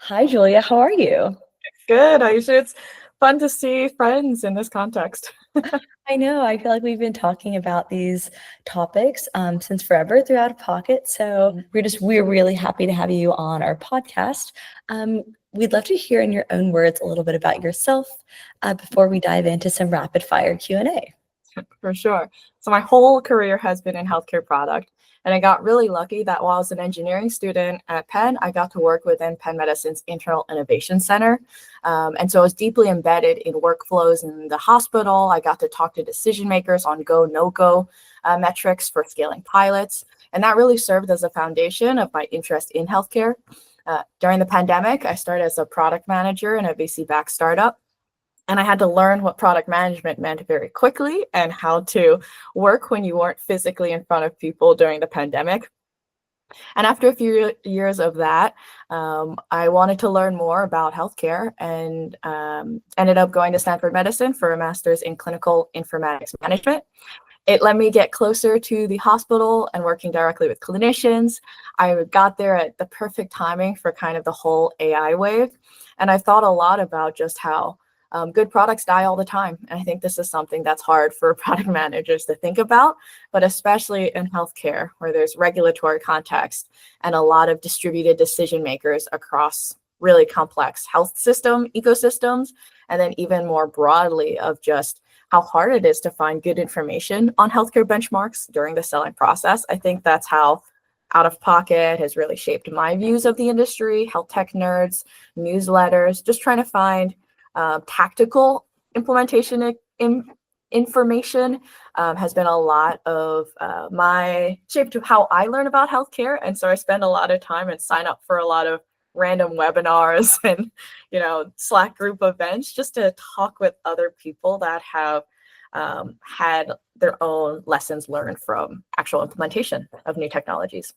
Hi, Julia. How are you? Good, Aisha. It's fun to see friends in this context. I know. I feel like we've been talking about these topics since forever through Out of Pocket. So we're really happy to have you on our podcast. Um, we'd love to hear in your own words a little bit about yourself before we dive into some rapid fire Q&A. For sure. So my whole career has been in healthcare product, and I got really lucky that while I was an engineering student at Penn, I got to work within Penn Medicine's Internal Innovation Center. And so I was deeply embedded in workflows in the hospital. I got to talk to decision makers on go, no go metrics for scaling pilots. And that really served as a foundation of my interest in healthcare. During the pandemic, I started as a product manager in a VC-backed startup. And I had to learn what product management meant very quickly and how to work when you weren't physically in front of people during the pandemic. And after a few years of that, I wanted to learn more about healthcare and ended up going to Stanford Medicine for a master's in clinical informatics management. It let me get closer to the hospital and working directly with clinicians. I got there at the perfect timing for kind of the whole AI wave. And I thought a lot about just how good products die all the time. And I think this is something that's hard for product managers to think about, but especially in healthcare, where there's regulatory context and a lot of distributed decision makers across really complex health system ecosystems, and then even more broadly of just how hard it is to find good information on healthcare benchmarks during the selling process. I think that's how Out of Pocket has really shaped my views of the industry, health tech nerds, newsletters, just trying to find tactical implementation information has been a lot of my shape to how I learn about healthcare. And so I spend a lot of time and sign up for a lot of random webinars and Slack group events just to talk with other people that have had their own lessons learned from actual implementation of new technologies.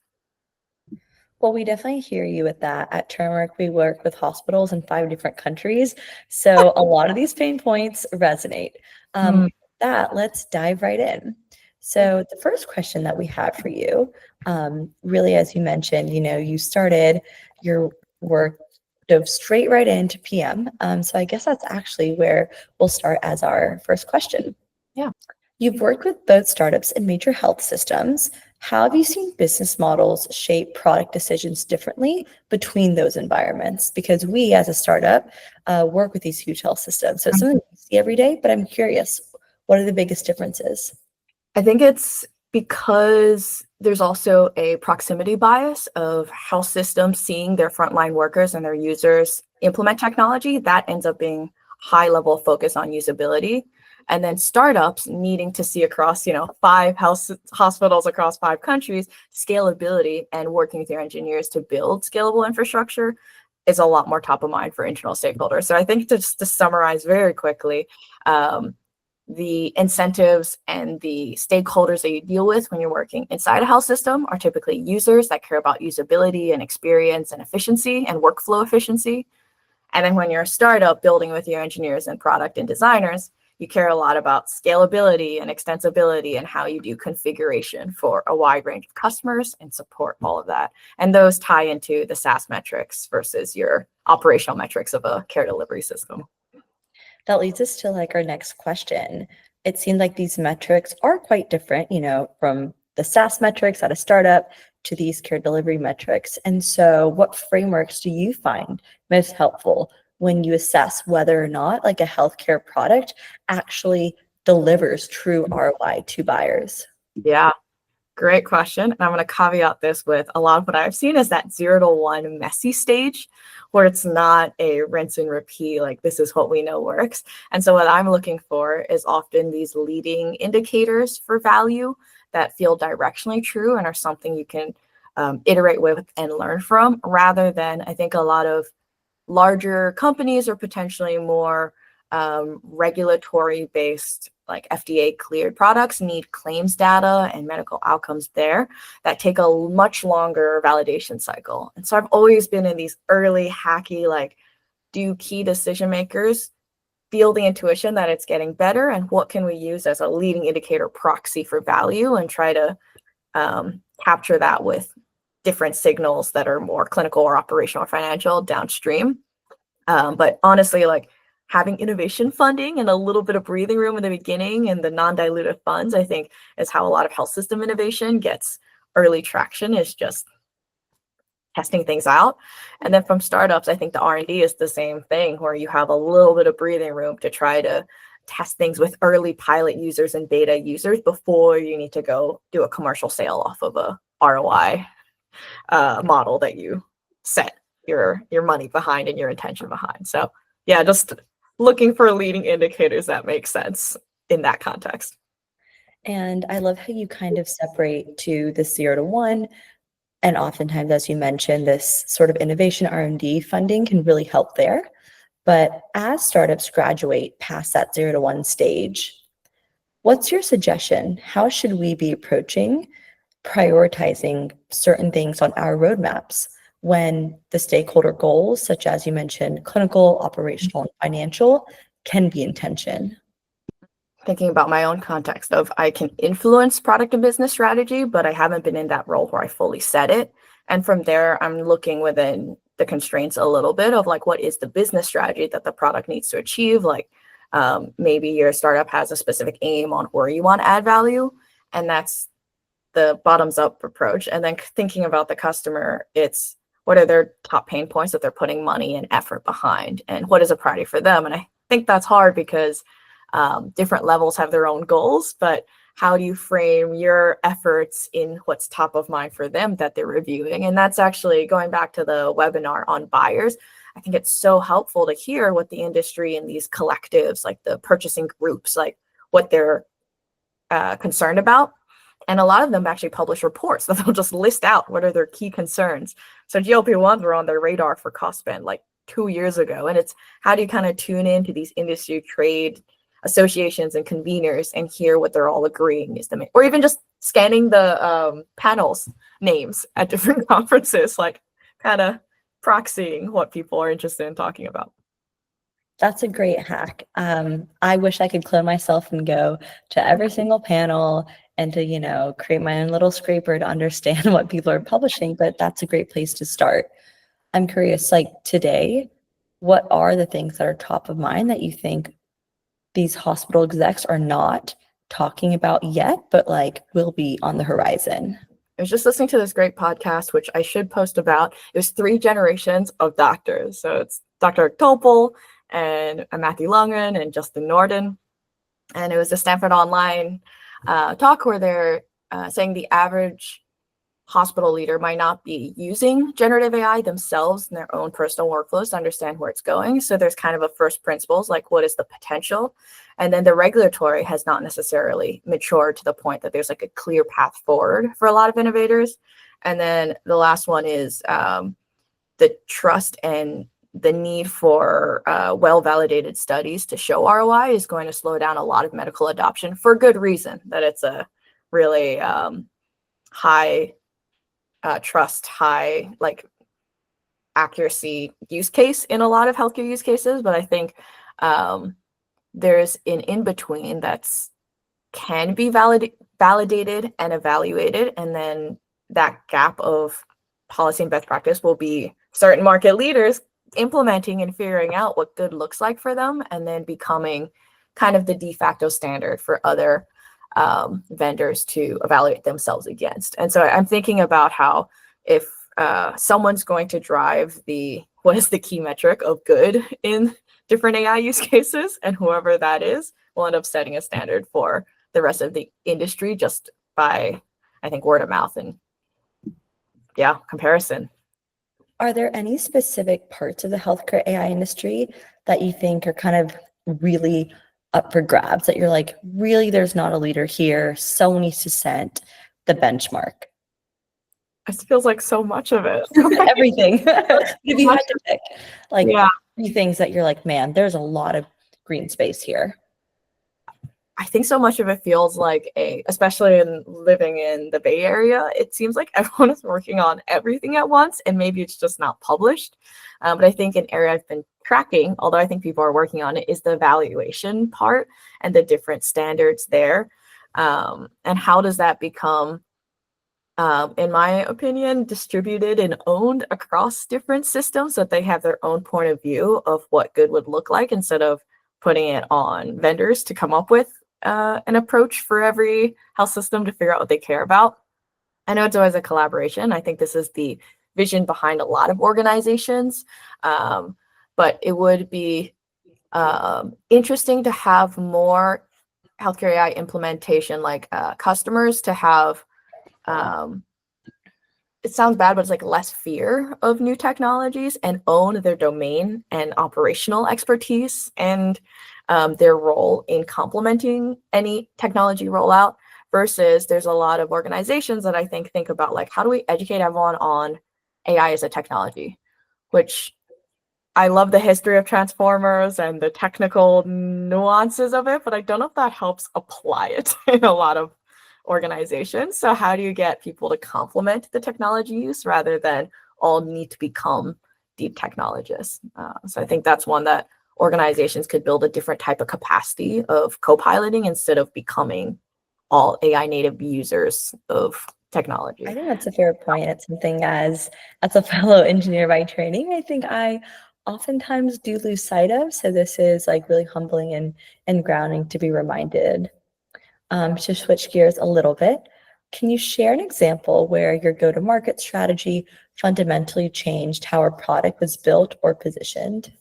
Well, we definitely hear you with that. At Turmeric, we work with hospitals in 5 different countries. So a lot of these pain points resonate. Mm, Let's dive right in. So the first question that we have for you, really, as you mentioned, you started your work, dove straight right into PM. So I guess that's actually where we'll start as our first question. yeah. You've worked with both startups and major health systems. How have you seen business models shape product decisions differently between those environments? Because we, as a startup, work with these huge health systems. So it's something we see every day, but I'm curious, what are the biggest differences? I think it's because there's also a proximity bias of health systems seeing their frontline workers and their users implement technology. That ends up being high level focus on usability. And then startups needing to see across, five hospitals across 5 countries, scalability and working with your engineers to build scalable infrastructure is a lot more top of mind for internal stakeholders. So I think just to summarize very quickly, the incentives and the stakeholders that you deal with when you're working inside a health system are typically users that care about usability and experience and efficiency and workflow efficiency. And then when you're a startup building with your engineers and product and designers, you care a lot about scalability and extensibility and how you do configuration for a wide range of customers and support all of that. And those tie into the SaaS metrics versus your operational metrics of a care delivery system. That leads us to like our next question. It seems like these metrics are quite different, from the SaaS metrics at a startup to these care delivery metrics. And so what frameworks do you find most helpful when you assess whether or not like a healthcare product actually delivers true ROI to buyers? Yeah. Great question. And I'm going to caveat this with a lot of what I've seen is that 0 to 1 messy stage where it's not a rinse and repeat, like this is what we know works. And so what I'm looking for is often these leading indicators for value that feel directionally true and are something you can iterate with and learn from, rather than I think a lot of larger companies or potentially more regulatory based, like FDA cleared products need claims data and medical outcomes there that take a much longer validation cycle. And so I've always been in these early hacky, like, do key decision makers feel the intuition that it's getting better, and what can we use as a leading indicator proxy for value and try to capture that with different signals that are more clinical or operational or financial downstream. But honestly, like having innovation funding and a little bit of breathing room in the beginning and the non-dilutive funds, I think is how a lot of health system innovation gets early traction, is just testing things out. And then from startups, I think the R&D is the same thing, where you have a little bit of breathing room to try to test things with early pilot users and beta users before you need to go do a commercial sale off of a ROI model that you set your money behind and your intention behind. So yeah, just looking for leading indicators that make sense in that context. And I love how you kind of separate to the 0 to 1. And oftentimes, as you mentioned, this sort of innovation R&D funding can really help there. But as startups graduate past that 0 to 1 stage, what's your suggestion? How should we be approaching prioritizing certain things on our roadmaps when the stakeholder goals, such as you mentioned, clinical, operational, and financial, can be in tension? Thinking about my own context of I can influence product and business strategy, but I haven't been in that role where I fully set it. And from there, I'm looking within the constraints a little bit of like, what is the business strategy that the product needs to achieve? Like maybe your startup has a specific aim on where you want to add value, and that's the bottoms up approach. And then thinking about the customer, it's what are their top pain points that they're putting money and effort behind, and what is a priority for them? And I think that's hard because different levels have their own goals, but how do you frame your efforts in what's top of mind for them that they're reviewing? And that's actually going back to the webinar on buyers. I think it's so helpful to hear what the industry and these collectives, like the purchasing groups, like what they're concerned about. And a lot of them actually publish reports that they'll just list out what are their key concerns. So GLP-1s were on their radar for cost spend like 2 years ago. And it's how do you kind of tune into these industry trade associations and conveners and hear what they're all agreeing is the main, or even just scanning the panels names at different conferences, like kind of proxying what people are interested in talking about. That's a great hack. I wish I could clone myself and go to every single panel and to, create my own little scraper to understand what people are publishing, but that's a great place to start. I'm curious, like today, what are the things that are top of mind that you think these hospital execs are not talking about yet, but like will be on the horizon? I was just listening to this great podcast, which I should post about. It was 3 generations of doctors. So it's Dr. Topol and Matthew Lungren and Justin Norden. And it was the Stanford Online talk where they're saying the average hospital leader might not be using generative AI themselves in their own personal workflows to understand where it's going. So there's kind of a first principles, like what is the potential? And then the regulatory has not necessarily matured to the point that there's like a clear path forward for a lot of innovators. And then the last one is the trust and the need for well-validated studies to show ROI is going to slow down a lot of medical adoption for good reason, that it's a really high trust, high like accuracy use case in a lot of healthcare use cases. But I think there's an in-between that's can be validated and evaluated. And then that gap of policy and best practice will be certain market leaders implementing and figuring out what good looks like for them, and then becoming kind of the de facto standard for other vendors to evaluate themselves against. And so I'm thinking about how if someone's going to drive what is the key metric of good in different AI use cases, and whoever that is will end up setting a standard for the rest of the industry just by, I think, word of mouth and comparison. Are there any specific parts of the healthcare AI industry that you think are kind of really up for grabs, that you're like, really, there's not a leader here, someone needs to set the benchmark? It feels like so much of it. Everything. If you had to pick like 3 things that you're like, man, there's a lot of green space here. I think so much of it feels like especially in living in the Bay Area, it seems like everyone is working on everything at once, and maybe it's just not published. But I think an area I've been tracking, although I think people are working on it, is the evaluation part and the different standards there. And how does that become in my opinion, distributed and owned across different systems so that they have their own point of view of what good would look like instead of putting it on vendors to come up with an approach for every health system to figure out what they care about. I know it's always a collaboration. I think this is the vision behind a lot of organizations, but it would be interesting to have more healthcare AI implementation, like customers to have it sounds bad, but it's like less fear of new technologies and own their domain and operational expertise and their role in complementing any technology rollout versus there's a lot of organizations that I think about like, how do we educate everyone on AI as a technology, which I love the history of transformers and the technical nuances of it, but I don't know if that helps apply it in a lot of organizations. So how do you get people to complement the technology use rather than all need to become deep technologists? So I think that's one that organizations could build a different type of capacity of co-piloting instead of becoming all AI native users of technology. I think that's a fair point. It's something as a fellow engineer by training, I think I oftentimes do lose sight of. So this is like really humbling and grounding to be reminded. To switch gears a little bit, can you share an example where your go-to-market strategy fundamentally changed how a product was built or positioned?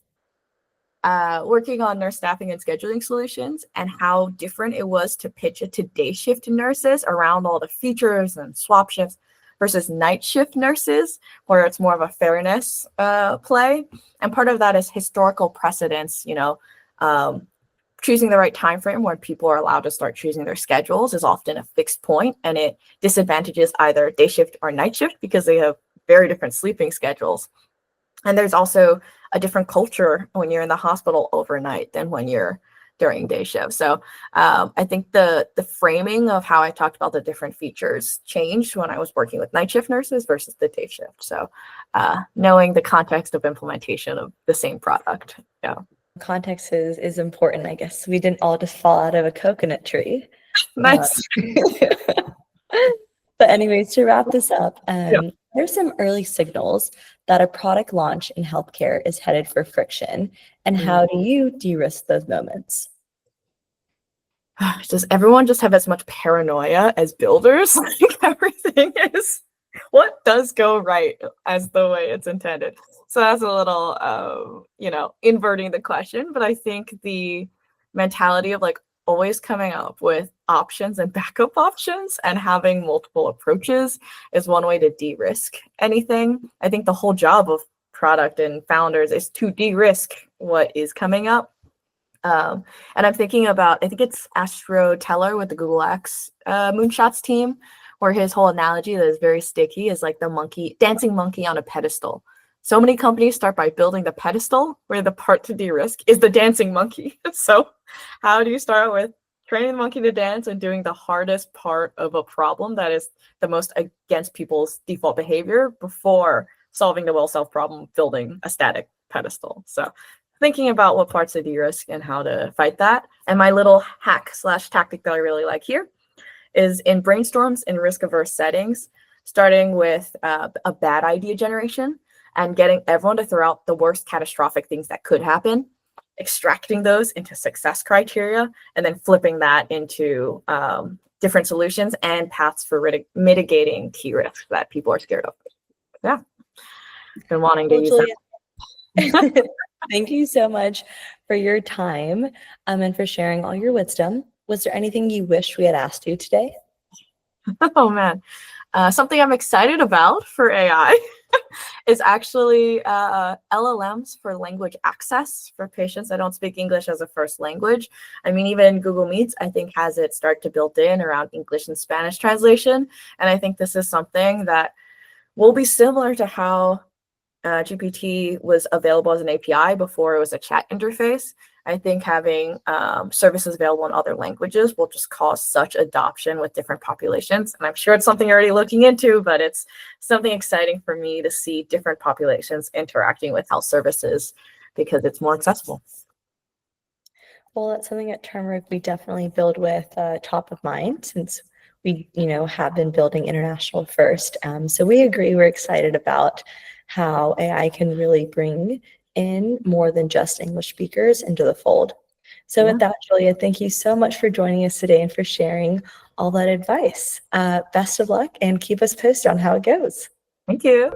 Working on nurse staffing and scheduling solutions and how different it was to pitch it to day shift nurses around all the features and swap shifts versus night shift nurses, where it's more of a fairness play. And part of that is historical precedence, choosing the right time frame when people are allowed to start choosing their schedules is often a fixed point, and it disadvantages either day shift or night shift because they have very different sleeping schedules. And there's also a different culture when you're in the hospital overnight than when you're during day shift. So I think the framing of how I talked about the different features changed when I was working with night shift nurses versus the day shift. So knowing the context of implementation of the same product. Yeah. Context is important, I guess. We didn't all just fall out of a coconut tree. Nice. But anyways, to wrap this up, Yeah. there's some early signals that a product launch in healthcare is headed for friction. And how do you de-risk those moments? Does everyone just have as much paranoia as builders? Like everything is what does go right as the way it's intended. So that's a little, inverting the question. But I think the mentality of like always coming up with options and backup options and having multiple approaches is one way to de-risk anything. I think the whole job of product and founders is to de-risk what is coming up. And I'm thinking about, I think it's Astro Teller with the Google X Moonshots team, where his whole analogy that is very sticky is like the dancing monkey on a pedestal. So many companies start by building the pedestal, where the part to de-risk is the dancing monkey. So how do you start with training the monkey to dance and doing the hardest part of a problem that is the most against people's default behavior before solving the well-solved problem, building a static pedestal? So thinking about what parts to de-risk and how to fight that. And my little hack/tactic that I really like here is in brainstorms in risk-averse settings, starting with a bad idea generation and getting everyone to throw out the worst catastrophic things that could happen, extracting those into success criteria, and then flipping that into different solutions and paths for mitigating key risks that people are scared of. Yeah, been wanting to use that. Thank you so much for your time and for sharing all your wisdom. Was there anything you wish we had asked you today? Oh man, something I'm excited about for AI is actually LLMs for language access for patients that don't speak English as a first language. I mean, even Google Meets, I think, has it start to build in around English and Spanish translation. And I think this is something that will be similar to how GPT was available as an API before it was a chat interface. I think having services available in other languages will just cause such adoption with different populations. And I'm sure it's something you're already looking into, but it's something exciting for me to see different populations interacting with health services because it's more accessible. Well, that's something at Turmeric we definitely build with top of mind, since we, have been building international first. So we agree, we're excited about how AI can really bring in more than just English speakers into the fold. So with that, Julia, thank you so much for joining us today and for sharing all that advice. Best of luck and keep us posted on how it goes. Thank you.